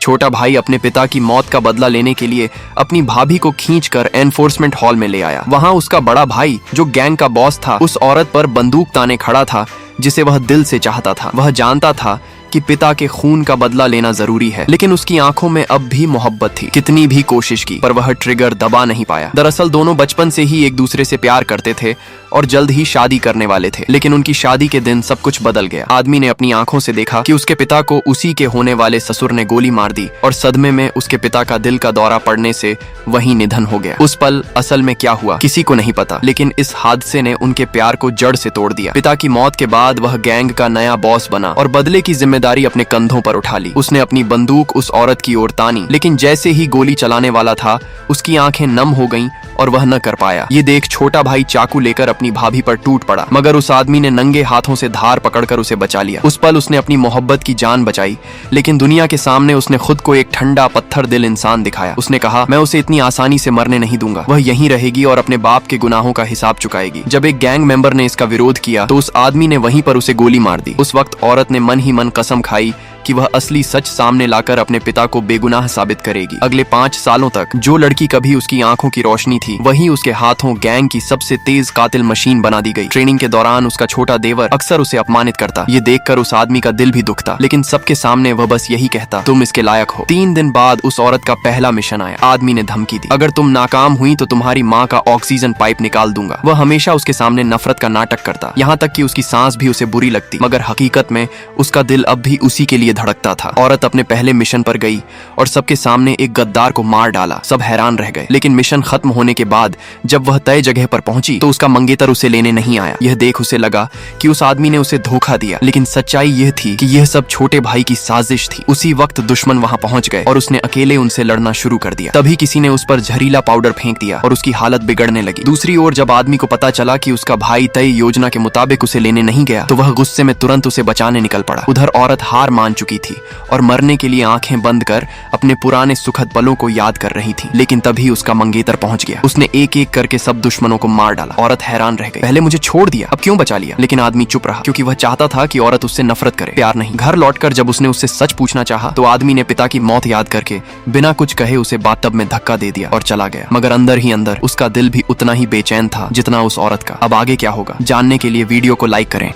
छोटा भाई अपने पिता की मौत का बदला लेने के लिए अपनी भाभी को खींचकर एनफोर्समेंट हॉल में ले आया। वहां उसका बड़ा भाई जो गैंग का बॉस था उस औरत पर बंदूक ताने खड़ा था जिसे वह दिल से चाहता था। वह जानता था कि पिता के खून का बदला लेना जरूरी है, लेकिन उसकी आंखों में अब भी मोहब्बत थी। कितनी भी कोशिश की पर वह ट्रिगर दबा नहीं पाया। दरअसल दोनों बचपन से ही एक दूसरे से प्यार करते थे और जल्द ही शादी करने वाले थे, लेकिन उनकी शादी के दिन सब कुछ बदल गया। आदमी ने अपनी आंखों से देखा कि उसके पिता को उसी के होने वाले ससुर ने गोली मार दी और सदमे में उसके पिता का दिल का दौरा पड़ने से वहीं निधन हो गया। उस पल असल में क्या हुआ किसी को नहीं पता, लेकिन इस हादसे ने उनके प्यार को जड़ से तोड़ दिया। पिता की मौत के बाद वह गैंग का नया बॉस बना और बदले की जिम्मेदारी अपने कंधों पर उठा ली। उसने अपनी बंदूक उस औरत की ओर तानी, लेकिन जैसे ही गोली चलाने वाला था उसकी आंखें नम हो गईं और वह न कर पाया। ये देख छोटा भाई चाकू लेकर अपनी भाभी पर टूट पड़ा, मगर उस आदमी ने नंगे हाथों से धार पकड़कर उसे बचा लिया। उस पल उसने अपनी मोहब्बत की जान बचाई, लेकिन दुनिया के सामने उसने खुद को एक ठंडा पत्थर दिल इंसान दिखाया। उसने कहा, मैं उसे इतनी आसानी से मरने नहीं दूंगा। वह यहीं रहेगी और अपने बाप के गुनाहों का हिसाब चुकाएगी। जब एक गैंग मेंबर ने इसका विरोध किया तो उस आदमी ने वहीं पर उसे गोली मार दी। उस वक्त औरत ने मन ही मन कसम खाई कि वह असली सच सामने लाकर अपने पिता को बेगुनाह साबित करेगी। अगले 5 सालों तक जो लड़की कभी उसकी आंखों की रोशनी थी वही उसके हाथों गैंग की सबसे तेज कातिल मशीन बना दी गई। ट्रेनिंग के दौरान उसका छोटा देवर अक्सर उसे अपमानित करता। ये देखकर उस आदमी का दिल भी दुखता, लेकिन सबके सामने वह बस यही कहता, तुम इसके लायक हो। 3 दिन बाद उस औरत का पहला मिशन आया। आदमी ने धमकी दी, अगर तुम नाकाम हुई तो तुम्हारी माँ का ऑक्सीजन पाइप निकाल दूंगा। वह हमेशा उसके सामने नफरत का नाटक करता, यहाँ तक कि उसकी सांस भी उसे बुरी लगती, मगर हकीकत में उसका दिल अब भी उसी के लिए धड़कता था। औरत अपने पहले मिशन पर गई और सबके सामने एक गद्दार को मार डाला। सब हैरान रह गए, लेकिन मिशन खत्म होने के बाद जब वह तय जगह पर पहुंची तो उसका मंगेतर उसे लेने नहीं आया। यह देख उसे लगा कि उस आदमी ने उसे धोखा दिया, लेकिन सच्चाई यह थी कि यह सब छोटे भाई की साजिश थी। उसी वक्त दुश्मन वहां पहुंच गए और उसने अकेले उनसे लड़ना शुरू कर दिया। तभी किसी ने उस पर जहरीला पाउडर फेंक दिया और उसकी हालत बिगड़ने लगी। दूसरी ओर जब आदमी को पता चला कि उसका भाई तय योजना के मुताबिक उसे लेने नहीं गया तो वह गुस्से में तुरंत उसे बचाने निकल पड़ा। उधर औरत हार मान चुकी थी और मरने के लिए आंखें बंद कर अपने पुराने सुखद पलों को याद कर रही थी, लेकिन तभी उसका मंगेतर पहुंच गया। उसने एक एक करके सब दुश्मनों को मार डाला। औरत हैरान रह गई, पहले मुझे छोड़ दिया, अब क्यों बचा लिया? लेकिन आदमी चुप रहा, क्योंकि वह चाहता था कि औरत उससे नफरत करे, प्यार नहीं। घर लौटकर जब उसने उससे सच पूछना चाहा तो आदमी ने पिता की मौत याद करके बिना कुछ कहे उसे बाथटब में धक्का दे दिया और चला गया। मगर अंदर ही अंदर उसका दिल भी उतना ही बेचैन था जितना उस औरत का। अब आगे क्या होगा जानने के लिए वीडियो को लाइक करें।